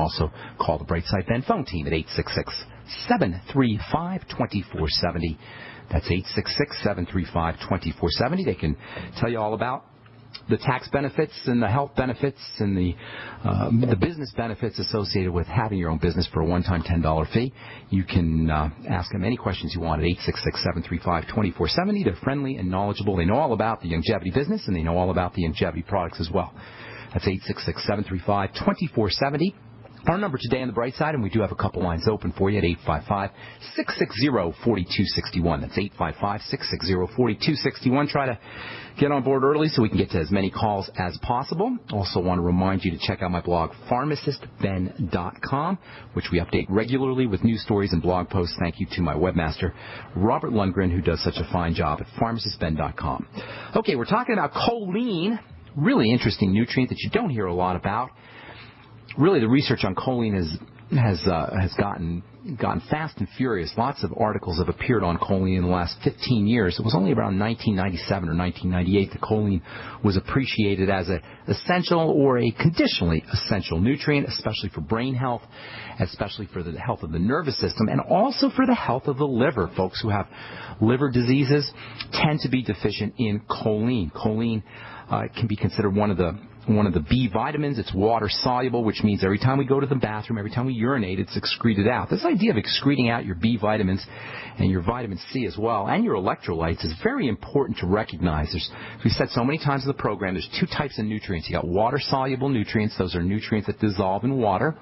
Also call the Brightside Ben phone team at 866-735-2470. That's 866-735-2470. They can tell you all about the tax benefits and the health benefits and the business benefits associated with having your own business for a one-time $10 fee. You can ask them any questions you want at 866-735-2470. They're friendly and knowledgeable. They know all about the longevity business, and they know all about the longevity products as well. That's 866-735-2470. Our number today on the bright side, and we do have a couple lines open for you at 855-660-4261. That's 855-660-4261. Try to get on board early so we can get to as many calls as possible. Also want to remind you to check out my blog, pharmacistben.com, which we update regularly with news stories and blog posts. Thank you to my webmaster, Robert Lundgren, who does such a fine job at pharmacistben.com. Okay, we're talking about choline, really interesting nutrient that you don't hear a lot about. Really, the research on choline has gotten fast and furious. Lots of articles have appeared on choline in the last 15 years. It was only around 1997 or 1998 that choline was appreciated as an essential or a conditionally essential nutrient, especially for brain health, especially for the health of the nervous system, and also for the health of the liver. Folks who have liver diseases tend to be deficient in choline. Choline can be considered one of the B vitamins. It's water soluble, which means every time we go to the bathroom, every time we urinate, it's excreted out. This idea of excreting out your B vitamins and your vitamin C as well, and your electrolytes, is very important to recognize. As we've said so many times in the program, there's two types of nutrients. You got water soluble nutrients. Those are nutrients that dissolve in water.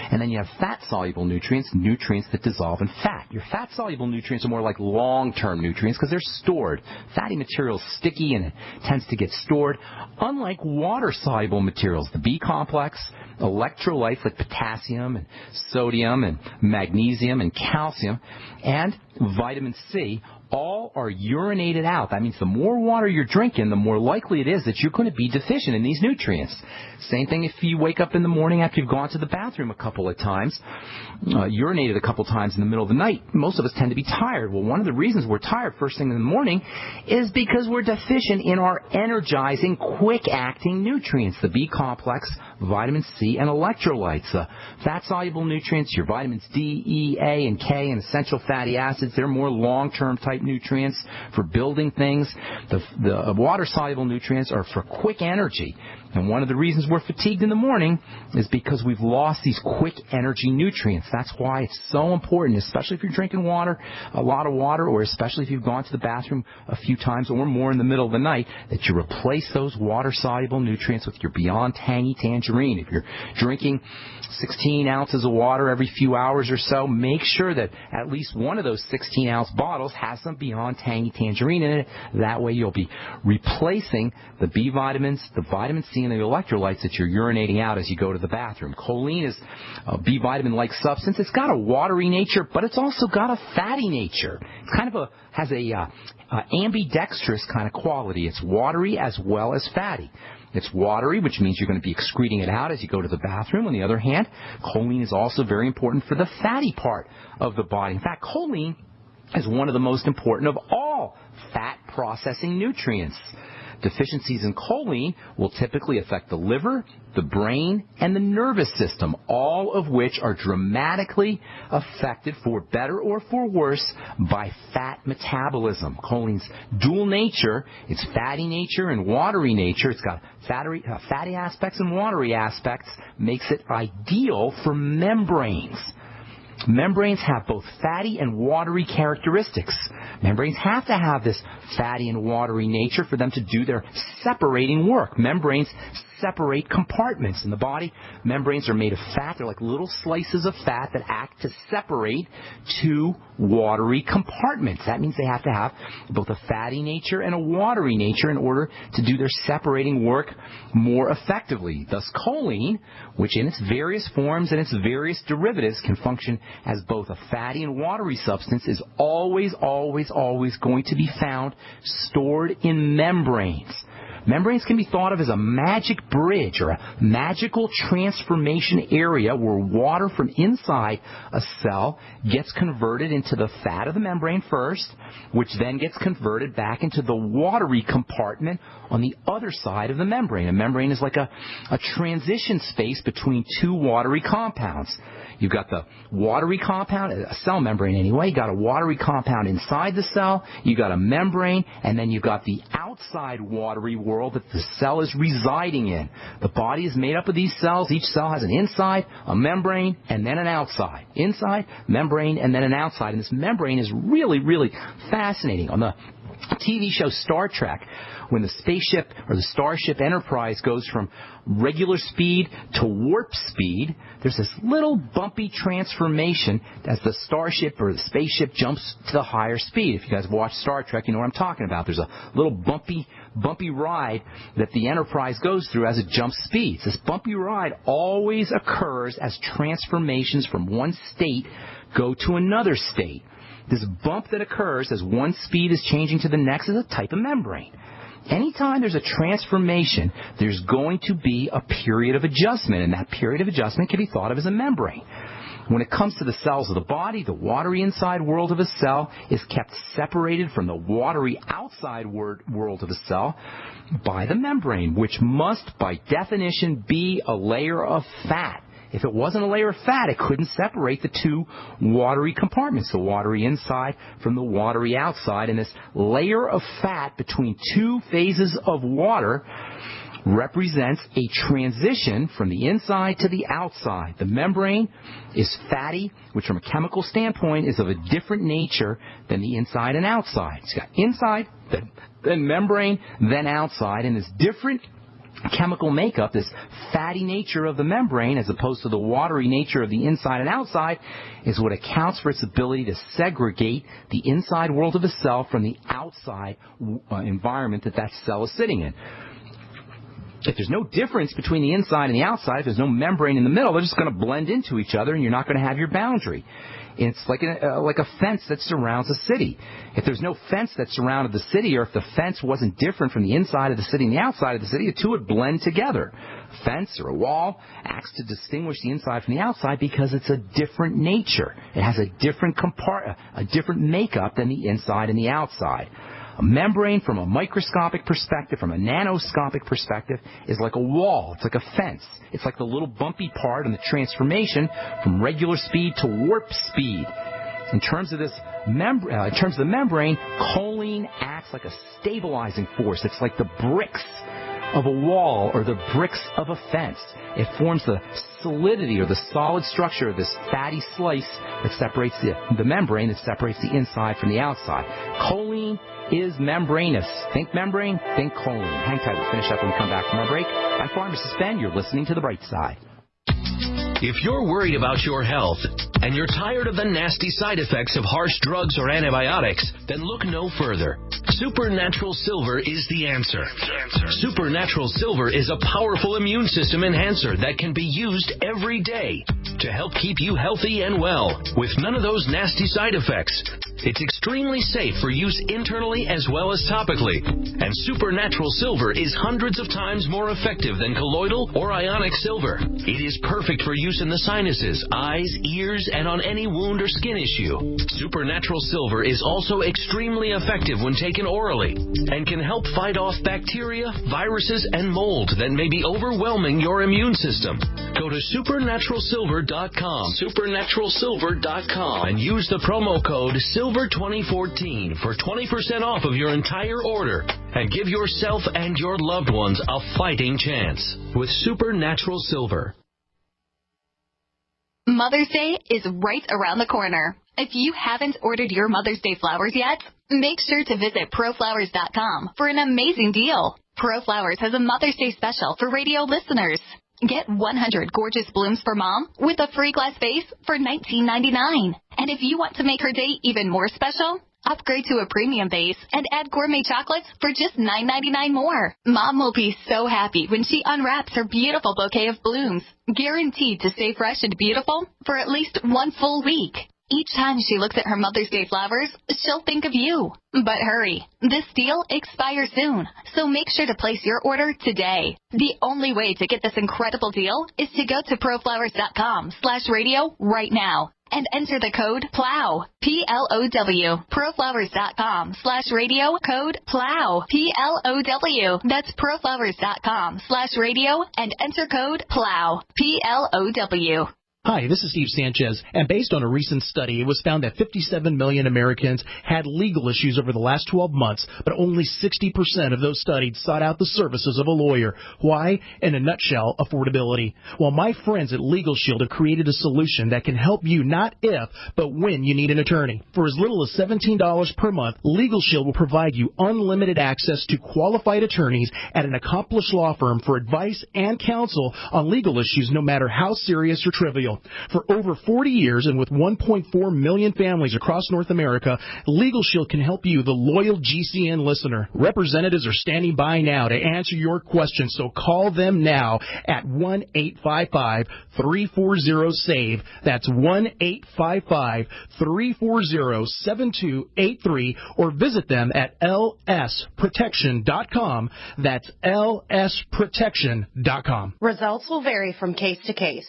And then you have fat-soluble nutrients, nutrients that dissolve in fat. Your fat-soluble nutrients are more like long-term nutrients because they're stored. Fatty material is sticky and it tends to get stored. Unlike water-soluble materials, the B complex, electrolytes like potassium and sodium and magnesium and calcium, and vitamin C, all are urinated out. That means the more water you're drinking, the more likely it is that you're going to be deficient in these nutrients. Same thing if you wake up in the morning after you've gone to the bathroom a couple of times, urinated a couple of times in the middle of the night. Most of us tend to be tired. Well, one of the reasons we're tired first thing in the morning is because we're deficient in our energizing, quick-acting nutrients, the B complex, vitamin C, and electrolytes. Fat-soluble nutrients, your vitamins D, E, A, and K, and essential fatty acids, they're more long-term type nutrients for building things. The water-soluble nutrients are for quick energy. And one of the reasons we're fatigued in the morning is because we've lost these quick energy nutrients. That's why it's so important, especially if you're drinking water, a lot of water, or especially if you've gone to the bathroom a few times or more in the middle of the night, that you replace those water-soluble nutrients with your Beyond Tangy Tangerine. If you're drinking 16 ounces of water every few hours or so, make sure that at least one of those 16-ounce bottles has some Beyond Tangy Tangerine in it. That way you'll be replacing the B vitamins, the vitamin C, and the electrolytes that you're urinating out as you go to the bathroom. Choline is a B vitamin-like substance. It's got a watery nature, but it's also got a fatty nature. It's kind of has a ambidextrous kind of quality. It's watery as well as fatty. It's watery, which means you're going to be excreting it out as you go to the bathroom. On the other hand, choline is also very important for the fatty part of the body. In fact, choline is one of the most important of all fat processing nutrients. Deficiencies in choline will typically affect the liver, the brain, and the nervous system, all of which are dramatically affected, for better or for worse, by fat metabolism. Choline's dual nature, its fatty nature and watery nature, it's got fatty aspects and watery aspects, makes it ideal for membranes. Membranes have both fatty and watery characteristics. Membranes have to have this fatty and watery nature for them to do their separating work. Membranes separate compartments in the body. Membranes are made of fat. They're like little slices of fat that act to separate two watery compartments. That means they have to have both a fatty nature and a watery nature in order to do their separating work more effectively. Thus, choline, which in its various forms and its various derivatives can function as both a fatty and watery substance, is always, always, always going to be found stored in membranes. Membranes can be thought of as a magic bridge or a magical transformation area where water from inside a cell gets converted into the fat of the membrane first, which then gets converted back into the watery compartment on the other side of the membrane. A membrane is like a transition space between two watery compounds. You've got the watery compound, a cell membrane anyway. You've got a watery compound inside the cell. You've got a membrane, and then you've got the outside watery world that the cell is residing in. The body is made up of these cells. Each cell has an inside, a membrane, and then an outside. Inside, membrane, and then an outside. And this membrane is really, really fascinating. On the TV show Star Trek, when the spaceship or the Starship Enterprise goes from regular speed to warp speed, there's this little bumpy transformation as the starship or the spaceship jumps to the higher speed. If you guys have watched Star Trek, you know what I'm talking about. There's a little bumpy ride that the Enterprise goes through as it jumps speeds. This bumpy ride always occurs as transformations from one state go to another state. This bump that occurs as one speed is changing to the next is a type of membrane. Anytime there's a transformation, there's going to be a period of adjustment, and that period of adjustment can be thought of as a membrane. When it comes to the cells of the body, the watery inside world of a cell is kept separated from the watery outside world of a cell by the membrane, which must, by definition, be a layer of fat. If it wasn't a layer of fat, it couldn't separate the two watery compartments, the watery inside from the watery outside. And this layer of fat between two phases of water represents a transition from the inside to the outside. The membrane is fatty, which from a chemical standpoint is of a different nature than the inside and outside. It's got inside, then membrane, then outside, and this different chemical makeup, this fatty nature of the membrane as opposed to the watery nature of the inside and outside, is what accounts for its ability to segregate the inside world of a cell from the outside environment that cell is sitting in. If there's no difference between the inside and the outside, if there's no membrane in the middle, they're just going to blend into each other and you're not going to have your boundary. It's like a fence that surrounds a city. If there's no fence that surrounded the city, or if the fence wasn't different from the inside of the city and the outside of the city, the two would blend together. A fence or a wall acts to distinguish the inside from the outside because it's a different nature. It has a different makeup than the inside and the outside. A membrane, from a microscopic perspective, from a nanoscopic perspective, is like a wall. It's like a fence. It's like the little bumpy part in the transformation from regular speed to warp speed. In terms of the membrane, choline acts like a stabilizing force. It's like the bricks of a wall or the bricks of a fence. It forms the solidity or the solid structure of this fatty slice that separates the membrane, that separates the inside from the outside. Choline is membranous. Think membrane, think choline. Hang tight. We'll finish up when we come back from our break. I'm Pharmacist Ben. You're listening to The Brightside. If you're worried about your health and you're tired of the nasty side effects of harsh drugs or antibiotics, then look no further. Supernatural Silver is the answer. Supernatural Silver is a powerful immune system enhancer that can be used every day to help keep you healthy and well with none of those nasty side effects. It's extremely safe for use internally as well as topically. And Supernatural Silver is hundreds of times more effective than colloidal or ionic silver. It is perfect for use in the sinuses, eyes, ears, and on any wound or skin issue. Supernatural Silver is also extremely effective when taken orally and can help fight off bacteria, viruses, and mold that may be overwhelming your immune system. Go to supernaturalsilver.com, supernaturalsilver.com, and use the promo code SILVER2014 for 20% off of your entire order, and give yourself and your loved ones a fighting chance with Supernatural Silver. Mother's Day is right around the corner. If you haven't ordered your Mother's Day flowers yet, make sure to visit proflowers.com for an amazing deal. ProFlowers has a Mother's Day special for radio listeners. Get 100 gorgeous blooms for Mom with a free glass vase for $19.99. And if you want to make her day even more special, upgrade to a premium vase and add gourmet chocolates for just $9.99 more. Mom will be so happy when she unwraps her beautiful bouquet of blooms, guaranteed to stay fresh and beautiful for at least one full week. Each time she looks at her Mother's Day flowers, she'll think of you. But hurry, this deal expires soon, so make sure to place your order today. The only way to get this incredible deal is to go to proflowers.com/radio right now and enter the code PLOW, P-L-O-W. Proflowers.com/radio, code PLOW, P-L-O-W. That's proflowers.com/radio and enter code PLOW, P-L-O-W. Hi, this is Steve Sanchez, and based on a recent study, it was found that 57 million Americans had legal issues over the last 12 months, but only 60% of those studied sought out the services of a lawyer. Why? In a nutshell, affordability. Well, my friends at Legal Shield have created a solution that can help you not if, but when you need an attorney. For as little as $17 per month, Legal Shield will provide you unlimited access to qualified attorneys at an accomplished law firm for advice and counsel on legal issues, no matter how serious or trivial. For over 40 years and with 1.4 million families across North America, Legal Shield can help you, the loyal GCN listener. Representatives are standing by now to answer your questions, so call them now at 1-855-340-SAVE. That's 1-855-340-7283, or visit them at lsprotection.com. That's lsprotection.com. Results will vary from case to case.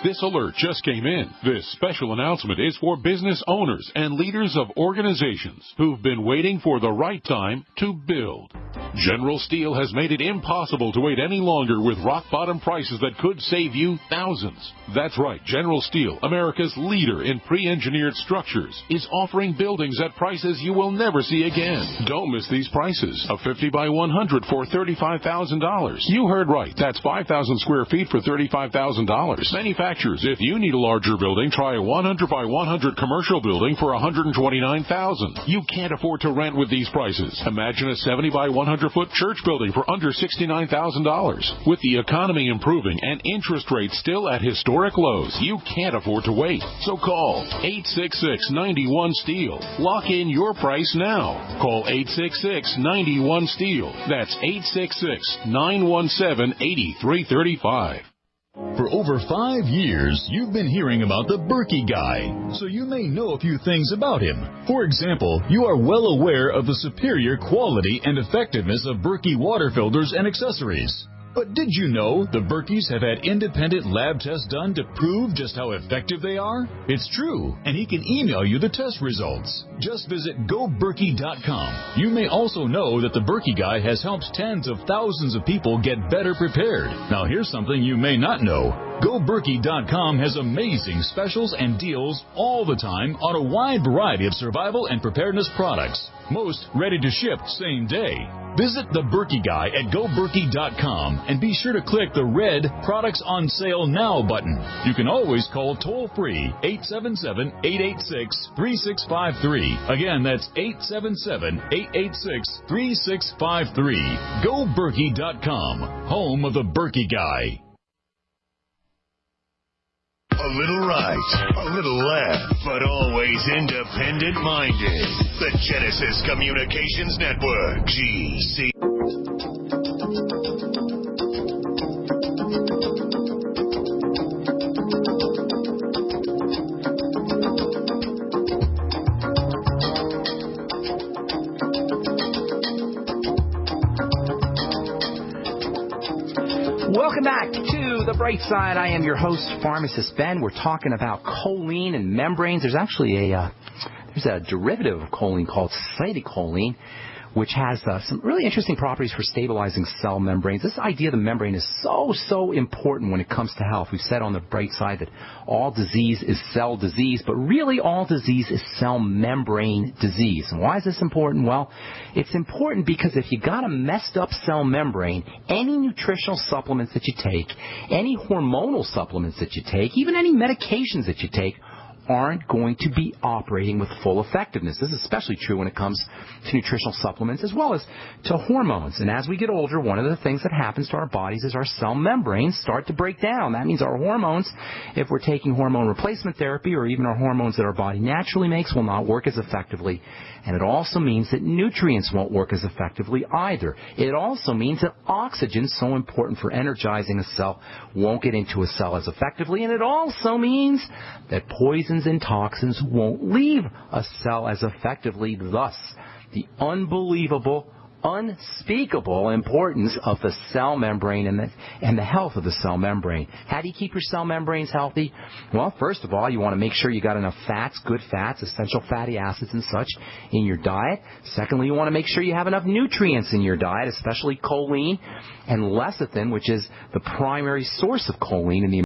This alert just came in. This special announcement is for business owners and leaders of organizations who've been waiting for the right time to build. General Steel has made it impossible to wait any longer with rock-bottom prices that could save you thousands. That's right. General Steel, America's leader in pre-engineered structures, is offering buildings at prices you will never see again. Don't miss these prices. A 50 by 100 for $35,000. You heard right. That's 5,000 square feet for $35,000. Manufacturers, if you need a larger building, try a 100 by 100 commercial building for $129,000. You can't afford to rent with these prices. Imagine a 70 by 100-foot church building for under $69,000. With the economy improving and interest rates still at historic lows, you can't afford to wait. So call 866-91-STEEL. Lock in your price now. Call 866-91-STEEL. That's 866-917-8335. For over 5 years, you've been hearing about the Berkey Guy, so you may know a few things about him. For example, you are well aware of the superior quality and effectiveness of Berkey water filters and accessories. But did you know the Berkeys have had independent lab tests done to prove just how effective they are? It's true, and he can email you the test results. Just visit GoBerkey.com. You may also know that the Berkey Guy has helped tens of thousands of people get better prepared. Now here's something you may not know. GoBerkey.com has amazing specials and deals all the time on a wide variety of survival and preparedness products. Most ready to ship same day. Visit the Berkey Guy at GoBerkey.com and be sure to click the red Products on Sale Now button. You can always call toll-free 877-886-3653. Again, that's 877-886-3653. GoBerkey.com, home of the Berkey Guy. A little right, a little left, but always independent-minded. The Genesis Communications Network, GC. Welcome back to The Brightside. I am your host, Pharmacist Ben. We're talking about choline and membranes. There's actually a derivative of choline called cytocholine, which has some really interesting properties for stabilizing cell membranes. This idea of the membrane is so important when it comes to health. We've said on The Bright Side that all disease is cell disease, but really all disease is cell membrane disease. And why is this important? Well, it's important because if you got a messed up cell membrane, any nutritional supplements that you take, any hormonal supplements that you take, even any medications that you take, aren't going to be operating with full effectiveness. This is especially true when it comes to nutritional supplements as well as to hormones. And as we get older, one of the things that happens to our bodies is our cell membranes start to break down. That means our hormones, if we're taking hormone replacement therapy or even our hormones that our body naturally makes, will not work as effectively. And it also means that nutrients won't work as effectively either. It also means that oxygen, so important for energizing a cell, won't get into a cell as effectively. And it also means that poisons and toxins won't leave a cell as effectively. Thus, the unbelievable, unspeakable importance of the cell membrane and the health of the cell membrane. How do you keep your cell membranes healthy? Well, first of all, you want to make sure you got enough fats, good fats, essential fatty acids and such in your diet. Secondly, you want to make sure you have enough nutrients in your diet, especially choline and lecithin, which is the primary source of choline in the